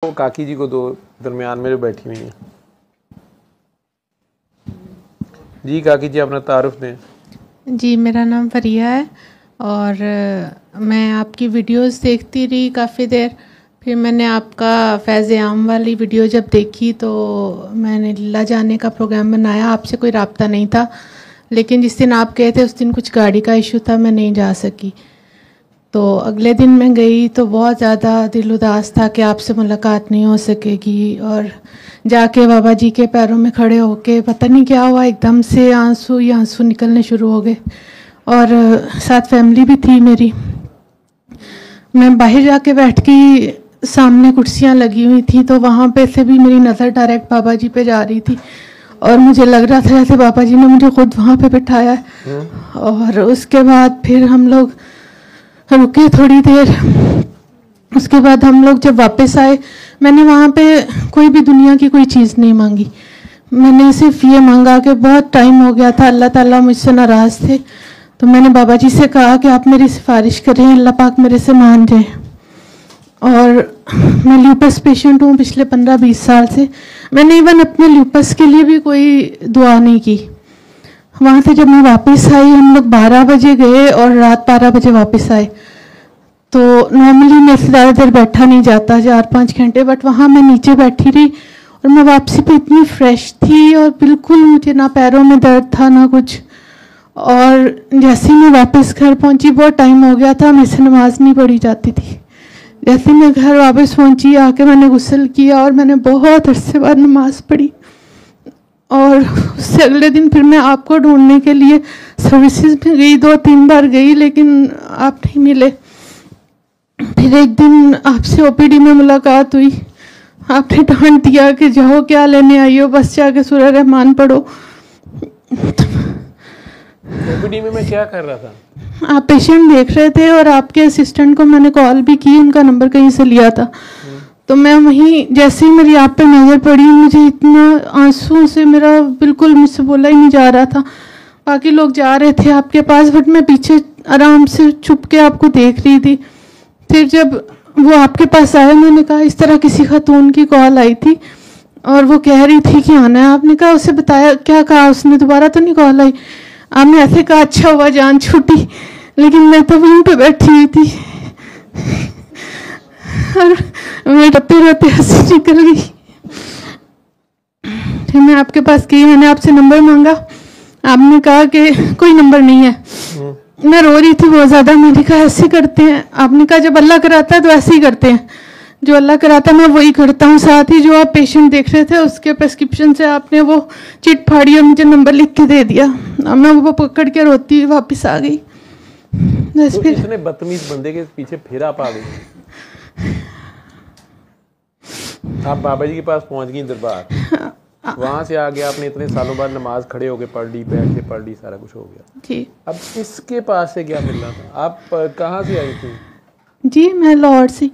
वो काकी जी को दो दरमियान में जो बैठी हुई हैं। जी काकी जी अपना तारुफ दें। जी मेरा नाम फरिया है और मैं आपकी वीडियोस देखती रही काफ़ी देर। फिर मैंने आपका फैज़ आम वाली वीडियो जब देखी तो मैंने लीला जाने का प्रोग्राम बनाया। आपसे कोई राब्ता नहीं था, लेकिन जिस दिन आप गए थे उस दिन कुछ गाड़ी का इशू था, मैं नहीं जा सकी। तो अगले दिन मैं गई तो बहुत ज़्यादा दिल उदास था कि आपसे मुलाकात नहीं हो सकेगी। और जाके बाबा जी के पैरों में खड़े होके पता नहीं क्या हुआ, एकदम से आंसू ही आंसू निकलने शुरू हो गए। और साथ फैमिली भी थी मेरी। मैं बाहर जाके बैठ गई, सामने कुर्सियाँ लगी हुई थी तो वहाँ पे से भी मेरी नज़र डायरेक्ट बाबा जी पे जा रही थी और मुझे लग रहा था जैसे बाबा जी ने मुझे खुद वहाँ पे बिठाया है। और उसके बाद फिर हम लोग रुके थोड़ी देर। उसके बाद हम लोग जब वापस आए, मैंने वहाँ पे कोई भी दुनिया की कोई चीज़ नहीं मांगी। मैंने सिर्फ ये मांगा कि बहुत टाइम हो गया था, अल्लाह ताला मुझसे नाराज़ थे, तो मैंने बाबा जी से कहा कि आप मेरी सिफारिश करें, अल्लाह पाक मेरे से मान जाए। और मैं ल्यूपस पेशेंट हूँ पिछले 15-20 साल से। मैंने इवन अपने ल्यूपस के लिए भी कोई दुआ नहीं की। वहाँ से जब मैं वापस आई, हम लोग 12 बजे गए और रात 12 बजे वापस आए। तो नॉर्मली मेरे से ज़्यादा देर बैठा नहीं जाता, 4-5 घंटे, बट वहाँ मैं नीचे बैठी रही और मैं वापसी पे इतनी फ्रेश थी और बिल्कुल मुझे ना पैरों में दर्द था ना कुछ। और जैसे ही मैं वापस घर पहुँची, बहुत टाइम हो गया था, मेरे से नमाज नहीं पढ़ी जाती थी। जैसे मैं घर वापस पहुँची, आके मैंने गुस्ल किया और मैंने बहुत अरसे बाद नमाज पढ़ी। और उससे अगले दिन फिर मैं आपको ढूंढने के लिए सर्विसेज में गई, 2-3 बार गई, लेकिन आप नहीं मिले। फिर एक दिन आपसे ओपीडी में मुलाकात हुई, आपने डांट दिया कि जाओ क्या लेने आई हो, बस जाके सूरह रहमान पढ़ो। ओपीडी में मैं क्या कर रहा था? आप पेशेंट देख रहे थे और आपके असिस्टेंट को मैंने कॉल भी की, उनका नंबर कहीं से लिया था। तो मैं वहीं, जैसे ही मेरी आप पे नज़र पड़ी, मुझे इतना आंसू से मेरा बिल्कुल मुझसे बोला ही नहीं जा रहा था। बाकी लोग जा रहे थे आपके पास, बट मैं पीछे आराम से छुप के आपको देख रही थी। फिर जब वो आपके पास आए, मैंने कहा इस तरह किसी खातून की कॉल आई थी और वो कह रही थी कि आना है। आपने कहा, उसे बताया क्या कहा उसने? दोबारा तो नहीं कॉल आई? आपने ऐसे कहा अच्छा हुआ जान छूटी, लेकिन मैं तो वहीं पे बैठी हुई थी और मैं रोते रोते हंसी निकल गई। फिर मैं आपके पास गई, मैंने आपसे नंबर मांगा, आपने कहा कि कोई नंबर नहीं है। मैं रो रही थी बहुत ज़्यादा। मैंने कहा ऐसे करते हैं? आपने कहा जब अल्लाह कराता है तो ऐसे ही करते हैं, जो अल्लाह कराता है मैं वही करता हूँ। साथ ही जो आप पेशेंट देख रहे थे उसके प्रेस्क्रिप्शन से आपने वो चिट फाड़ी और मुझे नंबर लिख के दे दिया। मैं वो पकड़ के रोती हुई वापस आ गई। बस तो फिर इतने बदतमीज बंदे के पीछे फिर आप आ गई। आप बाबा जी के पास पहुंच गई दरबार, वहां से आगे आपने इतने सालों बाद नमाज खड़े होके पढ़ ली, बैठ के पढ़ ली, सारा कुछ हो गया जी। अब इसके पास से क्या मिलना था? आप कहाँ से आई थी? जी मैं लाहौर से।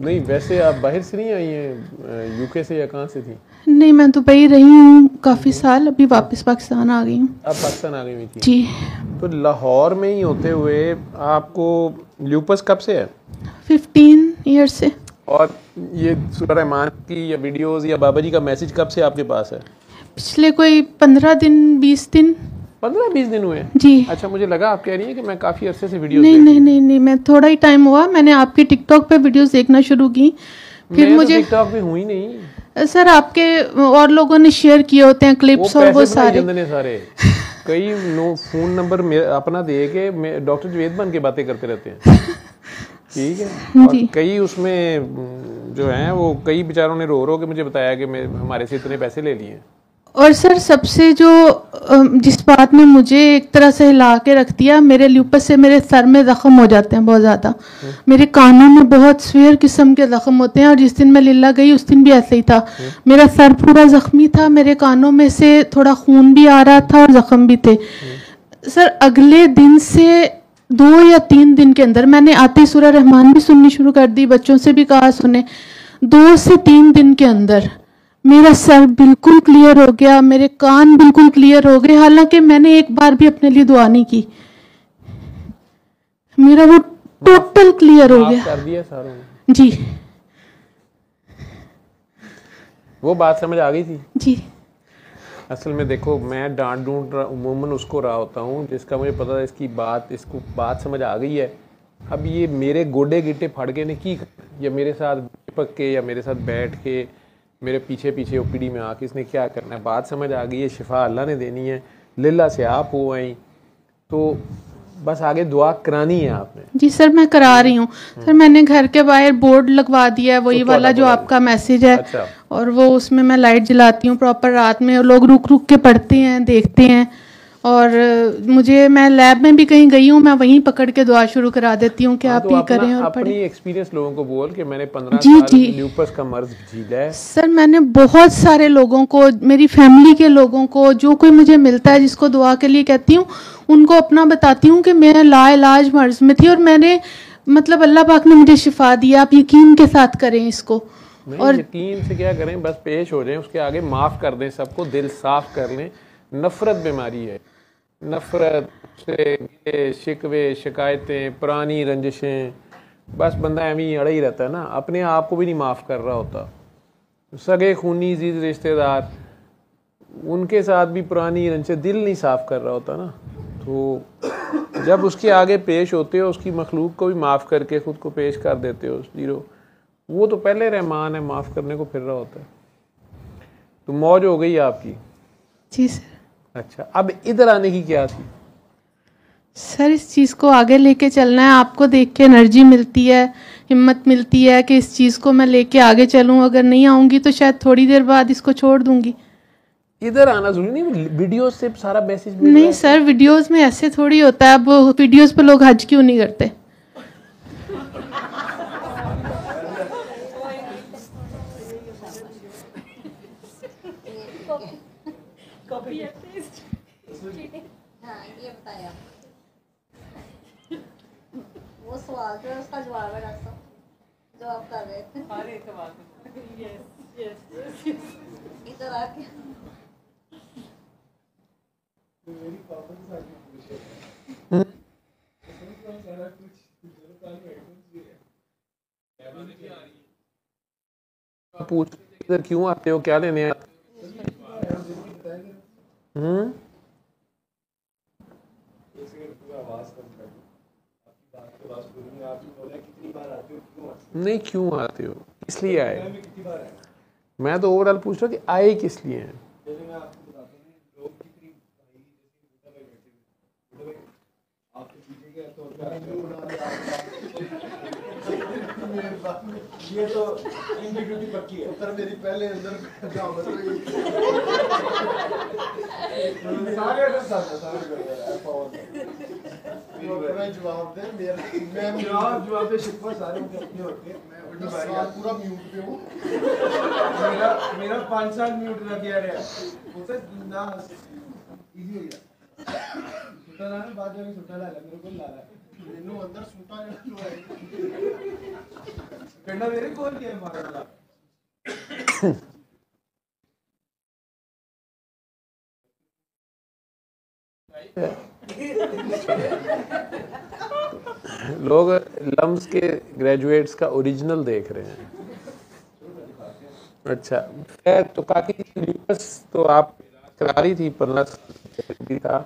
नहीं वैसे आप बाहर से नहीं आई हैं, यूके से या कहाँ से थी? नहीं मैं दुबई रही हूँ काफ़ी साल, अभी वापस पाकिस्तान आ गई हूँ। आप पाकिस्तान आ गई हुई थी? जी। तो लाहौर में ही होते हुए आपको ल्यूपस कब से है? 15 ईयर से। और ये सूरह रहमान की या वीडियोस या बाबा जी का मैसेज कब से आपके पास है? पिछले कोई 15 दिन 20 दिन। 15-20 दिन हुए? जी। अच्छा, मुझे लगा आप कह रही हैं कि मैं काफ़ी अरसे से वीडियोस नहीं, मैं थोड़ा ही टाइम हुआ, मैंने आपकी टिकटॉक पे वीडियोस देखना शुरू की। फिर मैं मुझे टिकटॉक पे हुई नहीं सर, आपके और लोगों ने शेयर किए होते हैं क्लिप्स और वो सारे कई फोन नंबर अपना दे के डॉक्टर जवेद बन के बातें करते रहते हैं। ठीक है। और कई उसमें जो हैं वो कई बेचारों ने रो रो के मुझे बताया कि हमारे से इतने पैसे ले लिए। और सर सबसे जो जिस बात ने मुझे एक तरह से हिला के रख दिया, मेरे ल्यूपस से मेरे सर में ज़ख्म हो जाते हैं बहुत ज़्यादा। मेरे कानों में बहुत स्वेयर किस्म के ज़ख्म होते हैं और जिस दिन मैं लीला गई उस दिन भी ऐसे ही था। मेरा सर पूरा ज़ख्मी था, मेरे कानों में से थोड़ा खून भी आ रहा था और ज़ख्म भी थे। सर अगले दिन से 2 या 3 दिन के अंदर मैंने आते ही सूरह रहमान भी सुननी शुरू कर दी, बच्चों से भी कहा सुने। 2 से 3 दिन के अंदर मेरा सर बिल्कुल क्लियर हो गया, मेरे कान बिल्कुल क्लियर हो गए। हालांकि मैंने एक बार भी अपने लिए दुआ नहीं की, मेरा वो टोटल क्लियर हो गया। कर दिया सारों ने। जी वो बात समझ आ गई थी जी। असल में देखो, मैं डांट डूंट उमूमन उसको रहा होता हूँ जिसका मुझे पता है इसको बात समझ आ गई है। अब ये मेरे गोडे गिट्टे फाड़ के ने की, या मेरे साथ चिपक के, या मेरे साथ बैठ के, मेरे पीछे पीछे ओपीडी में आके इसने क्या करना है। बात समझ आ गई है, शिफा अल्लाह ने देनी है, लिल्ला से आप हो आई, तो बस आगे दुआ करानी है आपने। जी सर, मैं करा रही हूँ सर। मैंने घर के बाहर बोर्ड लगवा दिया है, वही वाला जो आपका मैसेज है। अच्छा। और वो उसमें मैं लाइट जलाती हूँ प्रॉपर रात में, और लोग रुक रुक के पढ़ते हैं, देखते हैं। और मैं लैब में भी कहीं गई हूँ, मैं वहीं पकड़ के दुआ शुरू करा देती हूँ कि आप तो ये करें और अपनी पढ़ें। एक्सपीरियंस लोगों को बोल कि मैंने 15 साल ल्यूपस का मर्ज झेला है। सर मैंने बहुत सारे लोगों को, मेरी फैमिली के लोगों को, जो कोई मुझे मिलता है जिसको दुआ के लिए कहती हूँ, उनको अपना बताती हूँ कि मैं लाइलाज मर्ज में थी और मैंने मतलब अल्लाह पाक ने मुझे शिफा दिया। आप यकीन के साथ करें इसको। और यकीन से क्या करें, बस पेश हो जाएं, उसके आगे माफ़ कर दें सबको, दिल साफ कर लें। नफ़रत बीमारी है, नफ़रत से शिकवे, शिकायतें, पुरानी रंजिशें, बस बंदा एवं ही अड़ा ही रहता है ना, अपने आप को भी नहीं माफ़ कर रहा होता। सगे खूनी जीज रिश्तेदार, उनके साथ भी पुरानी रंजिशें, दिल नहीं साफ़ कर रहा होता ना। तो जब उसके आगे पेश होते हो, उसकी मखलूक को भी माफ़ करके ख़ुद को पेश कर देते हो जीरो, वो तो पहले रहमान है, माफ़ करने को फिर रहा होता है। तो मौज हो गई आपकी। जी सर। अच्छा, अब इधर आने की क्या थी? सर इस चीज़ को आगे लेके चलना है। आपको देख के एनर्जी मिलती है, हिम्मत मिलती है कि इस चीज़ को मैं लेके आगे चलूं। अगर नहीं आऊँगी तो शायद थोड़ी देर बाद इसको छोड़ दूंगी। इधर आना जरूरी नहीं, वीडियोस से सारा मैसेज मिल नहीं सर, वीडियोस में ऐसे थोड़ी होता है। अब वीडियोस पे लोग हज क्यों नहीं करते? वो सवाल था, उसका जवाब है डॉक्टर साहब जो आप कर रहे थे। अरे सवाल इधर आके पूछ, इधर क्यों आते हो, क्या लेने आते? नहीं, क्यों आते हो, इसलिए आए? मैं तो ओवरऑल पूछ रहा कि आए किस लिए हैं। ये तो इंटीग्रिटी पक्की है। उत्तर मेरी पहले अंदर जवाब दे शिकवा सारे अपने होते हैं। मैं पूरा म्यूट पे हूँ। मेरा 5 साल म्यूट लग गया है। होता ना इजी हो गया। सुटा ना बाद में सुटा ला मेरे को ला रहा है। मैंने अंदर सुटा जो है पेंडा मेरे को क्या है मारा लोग लम्स के ग्रेजुएट्स का ओरिजिनल देख रहे हैं। अच्छा, तो काकी ल्यूपस तो आप करा रही थी, 15 भी था,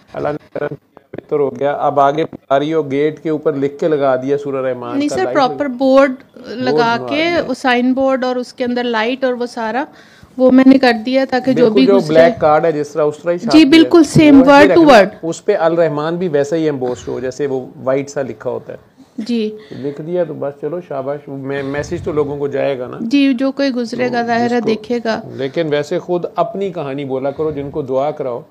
अल्लाह ने करम बेहतर हो गया। अब आगे बता रही हो, गेट के ऊपर लिख के लगा दिया सूरह रहमान। नहीं सर, प्रॉपर बोर्ड लगा के, वो साइन बोर्ड और उसके अंदर लाइट और वो सारा वो मैंने कर दिया ताकि जो भी जो ब्लैक कार्ड है जिस तरह उस तरह ही जी बिल्कुल सेम वर्ड टू वर्ड उस पे अल रहमान भी वैसा ही एम्बोस्ड हो जैसे वो वाइट सा लिखा होता है जी। लिख दिया तो बस चलो शाबाश, मैसेज तो लोगों को जाएगा ना जी, जो कोई गुजरेगा जाहिर है देखेगा। लेकिन वैसे खुद अपनी कहानी बोला करो, जिनको दुआ कराओ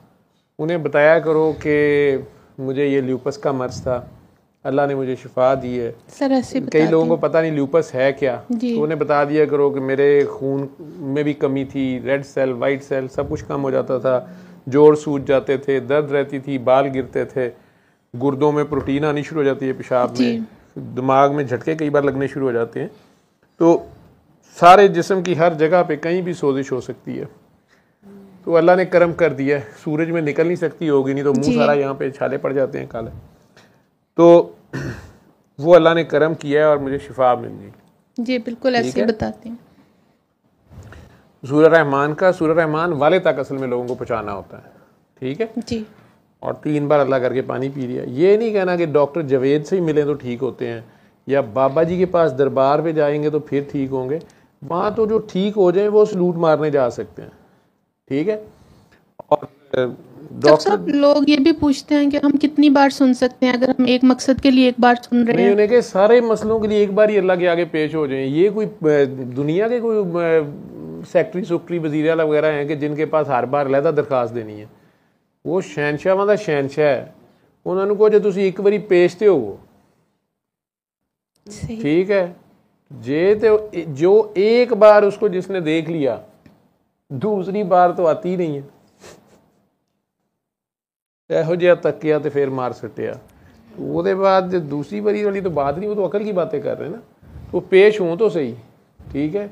उन्हें बताया करो कि मुझे ये ल्यूपस का मर्ज था, अल्लाह ने मुझे शिफा दी है। सर ऐसे कई लोगों को पता नहीं ल्यूपस है क्या, तो उन्हें बता दिया करो कि मेरे खून में भी कमी थी, रेड सेल वाइट सेल सब कुछ कम हो जाता था, जोड़ सूज जाते थे, दर्द रहती थी, बाल गिरते थे, गुर्दों में प्रोटीन आनी शुरू हो जाती है पेशाब में, दिमाग में झटके कई बार लगने शुरू हो जाते हैं, तो सारे जिस्म की हर जगह पे कहीं भी सोजिश हो सकती है। तो अल्लाह ने करम कर दिया है, सूरज में निकल नहीं सकती होगी, नहीं तो मुंह सारा यहाँ पे छाले पड़ जाते हैं काले, तो वो अल्लाह ने करम किया है और मुझे शिफा मिल गई। जी बिल्कुल ऐसे ही बताते हैं। सूरह रहमान का सूरह रहमान वाले तक असल में लोगों को पहुँचाना होता है, ठीक है जी। और 3 बार अल्लाह करके पानी पी लिया। ये नहीं कहना कि डॉक्टर जावेद से ही मिले तो ठीक होते हैं या बाबा जी के पास दरबार पे जाएंगे तो फिर ठीक होंगे। वहाँ तो जो ठीक हो जाए वो सलूट मारने जा सकते हैं, ठीक है। और डॉक्टर साहब लोग ये भी पूछते हैं कि हम कितनी बार सुन सकते हैं, अगर हम एक मकसद के लिए एक बार सुन रहे हैं। उन्हें के सारे मसलों के लिए एक बार ही अल्लाह के आगे पेश हो जाएं। ये कोई दुनिया के कोई सेक्रेटरी सुक्री वजीर आला वगैरह हैं कि जिनके पास हर बार अलहदा दरखास्त देनी है। वो शहनशाह का शहनशाह है, उन्होंने को जो तुसी एक बारी पेशते हो वो ठीक है जे तो जो एक बार उसको जिसने देख लिया दूसरी बार तो आती ही नहीं है। ਇਹੋ ਜਿਹਾ तकिया तो फिर मार सटिया तो वो बाद दूसरी बारी वाली तो बात नहीं, वो तो अकल की बातें कर रहे हैं ना। तो पेश हों तो सही, ठीक है।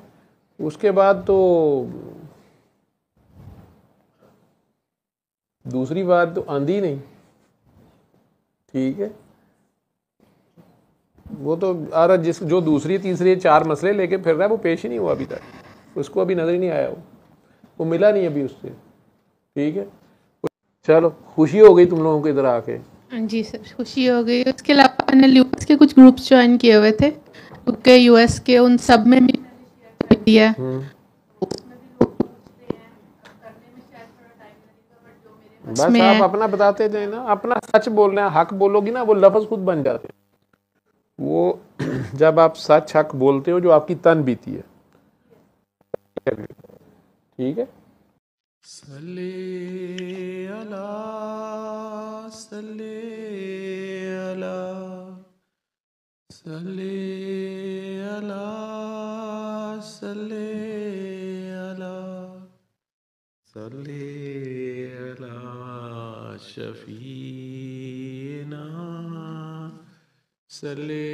उसके बाद तो दूसरी बात तो आंधी नहीं, ठीक है। वो तो और जो दूसरी तीसरी 4 मसले लेके फिर रहा है वो पेश ही नहीं हुआ अभी तक, उसको अभी नजर ही नहीं आया, वो मिला नहीं अभी उससे, ठीक है। चलो खुशी हो गई तुम लोगों को इधर आके। जी सर खुशी हो गई। उसके अलावा मैंने यूएस के कुछ ग्रुप्स ज्वाइन किए हुए थे, क्योंकि यूएस के उन सब में भी दिया। बस आप अपना बताते जाए ना, अपना सच बोल रहे हैं, हक बोलोगी ना वो लफ्ज खुद बन जाते हैं। वो जब आप सच हक बोलते हो जो आपकी तन बीती है, ठीक है। सल्ले अला सल्ले अला सल्ले अला सल्ले अला सल्ले अला शफीना सल्ले